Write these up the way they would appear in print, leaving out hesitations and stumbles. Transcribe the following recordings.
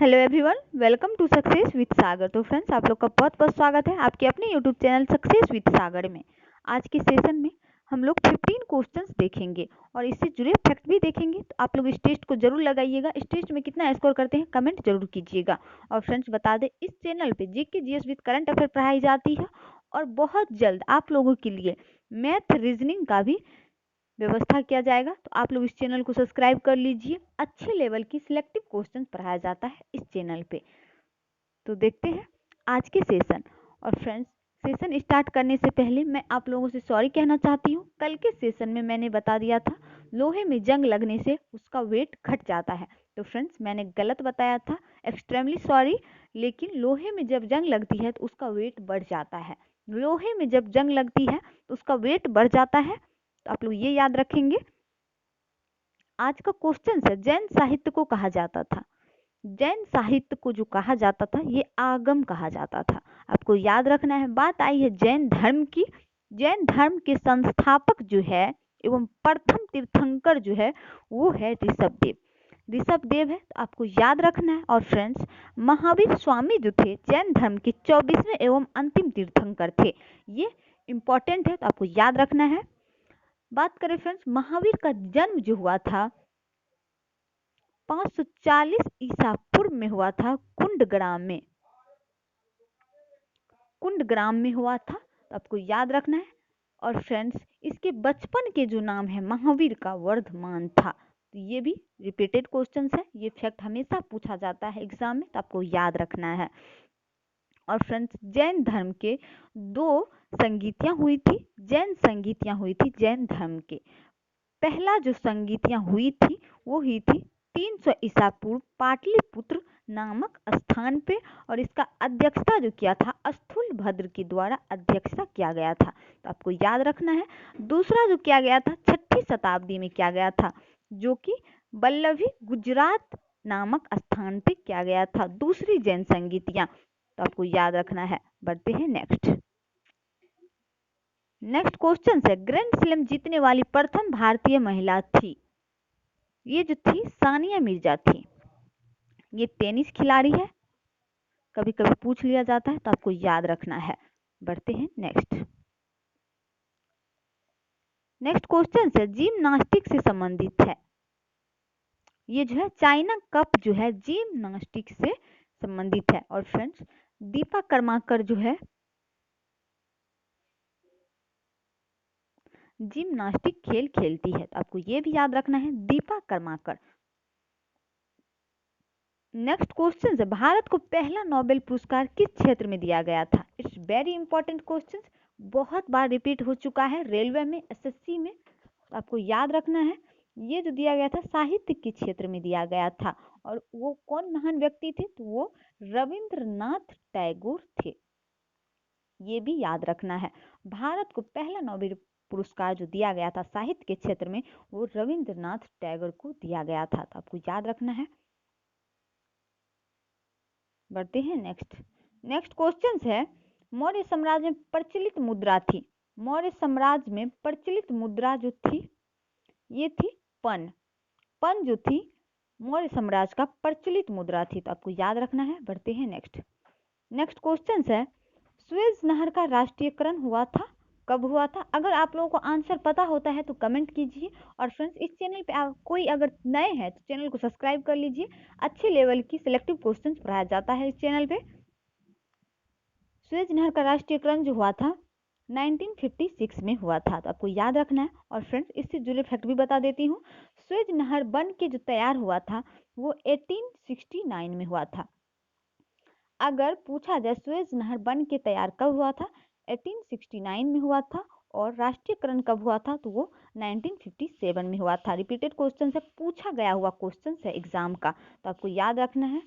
Hello everyone, welcome to success with Sagar. तो friends, आप लोग का बहुत बहुत स्वागत है आपके अपने यूट्यूब चैनल सक्सेस विद सागर में। आज के सेशन में हम लोग 15 क्वेश्चंस देखेंगे और इससे जुड़े फैक्ट भी देखेंगे। तो आप लोग इस टेस्ट को जरूर लगाइएगा। इस टेस्ट में कितना स्कोर करते हैं कमेंट जरूर कीजिएगा। और फ्रेंड्स, बता दें, इस चैनल पे GK GS with current affair पढ़ाई जाती है और बहुत जल्द आप लोगों के लिए मैथ रीजनिंग का भी व्यवस्था किया जाएगा। तो आप लोग इस चैनल को सब्सक्राइब कर लीजिए। अच्छे लेवल की सिलेक्टिव क्वेश्चन पढ़ाया जाता है इस चैनल पे। तो देखते हैं आज के सेशन। और फ्रेंड्स, सेशन स्टार्ट करने से पहले मैं आप लोगों से सॉरी कहना चाहती हूँ। कल के सेशन में मैंने बता दिया था लोहे में जंग लगने से उसका वेट घट जाता है। तो फ्रेंड्स, मैंने गलत बताया था, एक्सट्रीमली सॉरी। लेकिन लोहे में जब जंग लगती है तो उसका वेट बढ़ जाता है। लोहे में जब जंग लगती है तो उसका वेट बढ़ जाता है। तो आप लोग ये याद रखेंगे। आज का क्वेश्चन है, जैन साहित्य को कहा जाता था। जैन साहित्य को जो कहा जाता था ये आगम कहा जाता था। आपको याद रखना है। बात आई है जैन धर्म की। जैन धर्म के संस्थापक जो है एवं प्रथम तीर्थंकर जो है वो है ऋषभदेव। ऋषभदेव है, तो आपको याद रखना है। और फ्रेंड्स, महावीर स्वामी जो थे जैन धर्म के 24वें एवं अंतिम तीर्थंकर थे। ये इंपॉर्टेंट है, तो आपको याद रखना है। बात करें फ्रेंड्स, महावीर का जन्म जो हुआ था 540 ईसा पूर्व में हुआ था कुंडग्राम में। कुंडग्राम में हुआ था, तो आपको याद रखना है। और फ्रेंड्स, इसके बचपन के जो नाम है महावीर का वर्धमान था। तो ये भी रिपीटेड क्वेश्चन है। ये फैक्ट हमेशा पूछा जाता है एग्जाम में, तो आपको याद रखना है। और फ्रेंड्स, जैन धर्म के 2 संगीतियां हुई थी। जैन संगीतियां हुई थी जैन धर्म के। पहला जो संगीतियां हुई थी वो हुई थी 300 ईसा पूर्व पाटलिपुत्र नामक स्थान पे। और इसका अध्यक्षता जो किया था स्थूलभद्र के द्वारा अध्यक्षता किया गया था। तो आपको याद रखना है। दूसरा जो किया गया था 6ठी शताब्दी में किया गया था, जो कि बल्लभी गुजरात नामक स्थान पे किया गया था। दूसरी जैन संगीतियां, तो आपको याद रखना है। बढ़ते हैं नेक्स्ट। नेक्स्ट क्वेश्चन है, ग्रैंड स्लैम जीतने वाली प्रथम भारतीय महिला थी। ये जो थी सानिया मिर्जा थी। ये टेनिस खिलाड़ी है, कभी कभी पूछ लिया जाता है, तो आपको याद रखना है। बढ़ते हैं नेक्स्ट। नेक्स्ट क्वेश्चन है, जिम्नास्टिक से संबंधित है। ये जो है चाइना कप जो है जिम्नास्टिक से संबंधित है। और फ्रेंड्स, दीपा कर्माकर जो है जिम्नास्टिक खेल खेलती है। तो आपको ये भी याद रखना है, दीपा कर्माकर। नेक्स्ट क्वेश्चन है, भारत को पहला नोबेल पुरस्कार किस क्षेत्र में दिया गया था। इट्स वेरी इंपॉर्टेंट क्वेश्चन, बहुत बार रिपीट हो चुका है रेलवे में, एसएससी में। तो आपको याद रखना है। ये जो दिया गया था साहित्य के क्षेत्र में दिया गया था। और वो कौन महान व्यक्ति थे, तो वो रविंद्रनाथ टैगोर थे। ये भी याद रखना है। भारत को पहला नोबेल पुरस्कार जो दिया गया था साहित्य के क्षेत्र में वो रविंद्रनाथ टैगोर को दिया गया था। तो आपको याद रखना है। बढ़ते हैं नेक्स्ट। नेक्स्ट क्वेश्चन है, मौर्य साम्राज्य में प्रचलित मुद्रा थी। मौर्य साम्राज्य में प्रचलित मुद्रा जो थी ये थी पन। पन जो थी मौर्य साम्राज्य का प्रचलित मुद्रा थी। तो आपको याद रखना है। बढ़ते हैं नेक्स्ट। नेक्स्ट क्वेश्चन है, सुएज नहर का राष्ट्रीयकरण हुआ था, कब हुआ था। अगर आप लोगों को आंसर पता होता है तो कमेंट कीजिए। और फ्रेंड्स, इस चैनल पे कोई अगर नए हैं तो चैनल को सब्सक्राइब कर लीजिए। अच्छे लेवल की सिलेक्टिव क्वेश्चंस पढ़ाया जाता है इस चैनल पे। सुएज नहर का राष्ट्रीयकरण जो हुआ था 1956 में हुआ था। तो आपको याद रखना है। और फ्रेंड्स, इससे जुड़े फैक्ट भी बता देती हूँ। सुएज नहर बन के जो तैयार हुआ था वो 1869 में हुआ था। अगर पूछा जाए सुएज नहर बन के तैयार कब हुआ था, 1869 में हुआ था। और राष्ट्रीयकरण कब हुआ था, तो वो 1957 में हुआ था। रिपीटेड क्वेश्चन से पूछा गया हुआ क्वेश्चन है एग्जाम का, तो आपको याद रखना है।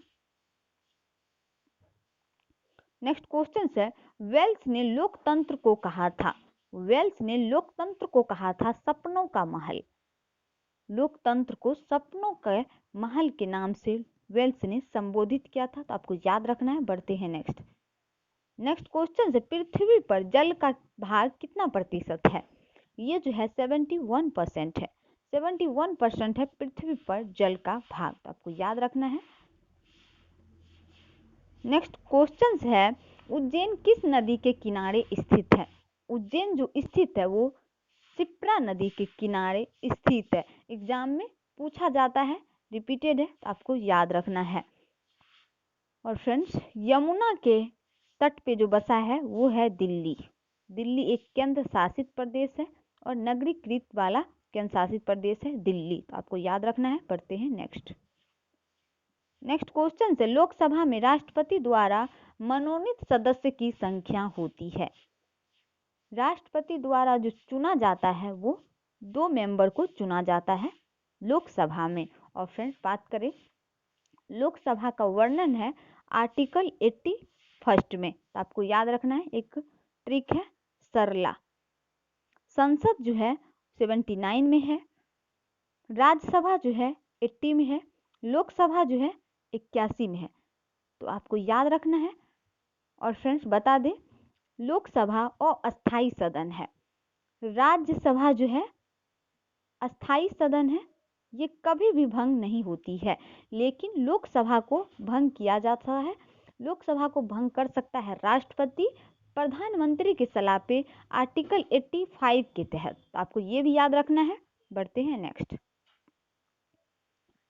नेक्स्ट क्वेश्चन है, वेल्स ने लोकतंत्र को कहा था। वेल्स ने लोकतंत्र को कहा था सपनों का महल। लोकतंत्र को सपनों के महल के नाम से वेल्स ने संबोधित किया था। तो आपको याद रखना है। बढ़ते हैं नेक्स्ट। नेक्स्ट क्वेश्चन है, पृथ्वी पर जल का भाग कितना प्रतिशत है। ये जो है 71% है। 71% है पृथ्वी पर जल का भाग। तो आपको याद रखना है। नेक्स्ट क्वेश्चन है, उज्जैन किस नदी के किनारे स्थित है? उज्जैन जो स्थित है वो शिप्रा नदी के किनारे स्थित है। एग्जाम में पूछा जाता है, रिपीटेड है, तो आपको याद रखना है। और फ्रेंड्स, यमुना के तट पे जो बसा है वो है दिल्ली। दिल्ली एक केंद्र शासित प्रदेश है और नगरीकृत वाला केंद्र शासित प्रदेश है दिल्ली, तो आपको याद रखना है। पढ़ते हैं नेक्स्ट क्वेश्चन है, लोकसभा में राष्ट्रपति द्वारा मनोनीत सदस्य की संख्या होती है। राष्ट्रपति द्वारा जो चुना जाता है वो 2 मेंबर को चुना जाता है लोकसभा में। और फ्रेंड्स, बात करें लोकसभा का वर्णन है आर्टिकल 81 में, तो आपको याद रखना है। एक ट्रिक है सरला। संसद जो है 79 में है, राज्यसभा जो है 80 में है, लोकसभा जो है 81 में है, तो आपको याद रखना है। और फ्रेंड्स, बता दें लोकसभा अस्थाई सदन है, राज्यसभा जो है अस्थाई सदन है, ये कभी भी भंग नहीं होती है, लेकिन लोकसभा को भंग किया जाता है। लोकसभा को भंग कर सकता है राष्ट्रपति प्रधानमंत्री की सलाह पे आर्टिकल 85 के तहत, तो आपको ये भी याद रखना है। बढ़ते हैं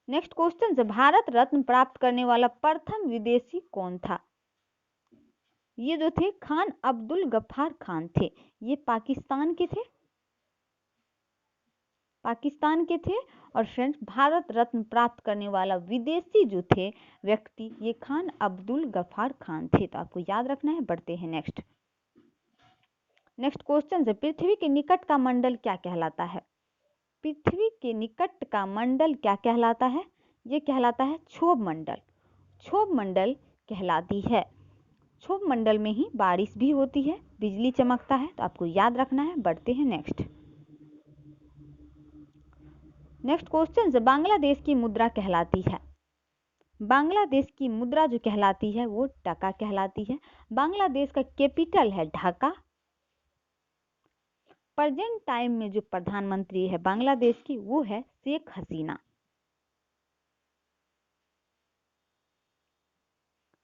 नेक्स्ट क्वेश्चन, भारत रत्न प्राप्त करने वाला प्रथम विदेशी कौन था? ये जो थे खान अब्दुल गफ्फार खान थे। ये पाकिस्तान के थे। और फ्रेंड्स, भारत रत्न प्राप्त करने वाला विदेशी जो थे व्यक्ति, ये खान अब्दुल गफ्फार खान थे, तो आपको याद रखना है। बढ़ते हैं नेक्स्ट क्वेश्चन है, पृथ्वी के निकट का मंडल क्या कहलाता है? पृथ्वी के निकट का मंडल क्या कहलाता है? ये कहलाता है क्षोभ मंडल। क्षोभ मंडल कहलाती है। क्षोभ मंडल में ही बारिश भी होती है, बिजली चमकता है, तो आपको याद रखना है। बढ़ते हैं नेक्स्ट क्वेश्चन है, बांग्लादेश की मुद्रा कहलाती है। बांग्लादेश की मुद्रा जो कहलाती है वो टका कहलाती है। बांग्लादेश का कैपिटल है ढाका। प्रेजेंट टाइम में जो प्रधानमंत्री है बांग्लादेश की वो है शेख हसीना।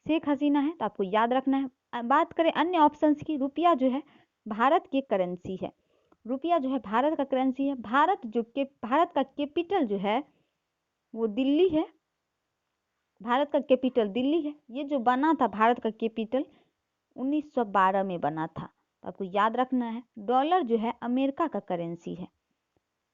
है, तो आपको याद रखना है। बात करें अन्य ऑप्शंस की, रुपया जो है भारत की करेंसी है। रुपया जो है भारत का करेंसी है। भारत का कैपिटल जो है वो दिल्ली है। भारत का कैपिटल दिल्ली है। ये जो बना था भारत का कैपिटल 1912 में बना था, तो आपको याद रखना है। डॉलर जो है अमेरिका का करेंसी है।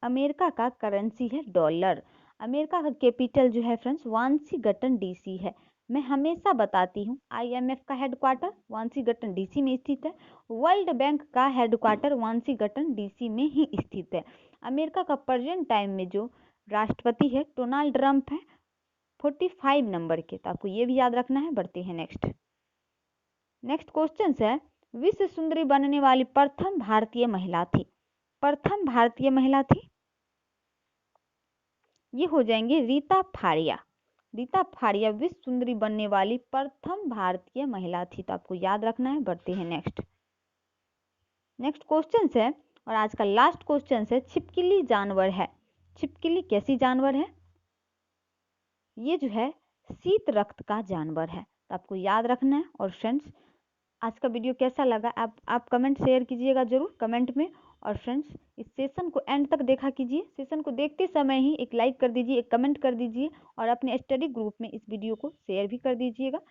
अमेरिका का करेंसी है डॉलर। अमेरिका का कैपिटल जो है फ्रेंड्स वाशिंगटन डीसी है। मैं हमेशा बताती हूँ IMF का हेडक्वार्टर वाशिंगटन डीसी में स्थित है। वर्ल्ड बैंक का हेडक्वार्टर वाशिंगटन डीसी में ही स्थित है। अमेरिका का प्रेजेंट टाइम में जो राष्ट्रपति है डोनाल्ड ट्रंप है 45 नंबर के, तो आपको ये भी याद रखना है। बढ़ते हैं नेक्स्ट क्वेश्चन है, विश्व सुंदरी बनने वाली प्रथम भारतीय महिला थी। प्रथम भारतीय महिला थी, ये हो जाएंगे रीता फाड़िया। रीता फाड़िया विश्व सुंदरी बनने वाली प्रथम भारतीय महिला थी, तो आपको याद रखना है। बढ़ते हैं नेक्स्ट क्वेश्चन है, और आज का लास्ट क्वेश्चन है, छिपकली जानवर है। छिपकली कैसी जानवर है? ये जो है शीत रक्त का जानवर है, तो आपको याद रखना है। और फ्रेंड्स, आज का वीडियो कैसा लगा आप कमेंट शेयर कीजिएगा जरूर कमेंट में। और फ्रेंड्स, इस सेशन को एंड तक देखा कीजिए। सेशन को देखते समय ही एक लाइक कर दीजिए, एक कमेंट कर दीजिए और अपने स्टडी ग्रुप में इस वीडियो को शेयर भी कर दीजिएगा।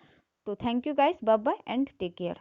तो thank you guys, bye bye and take care.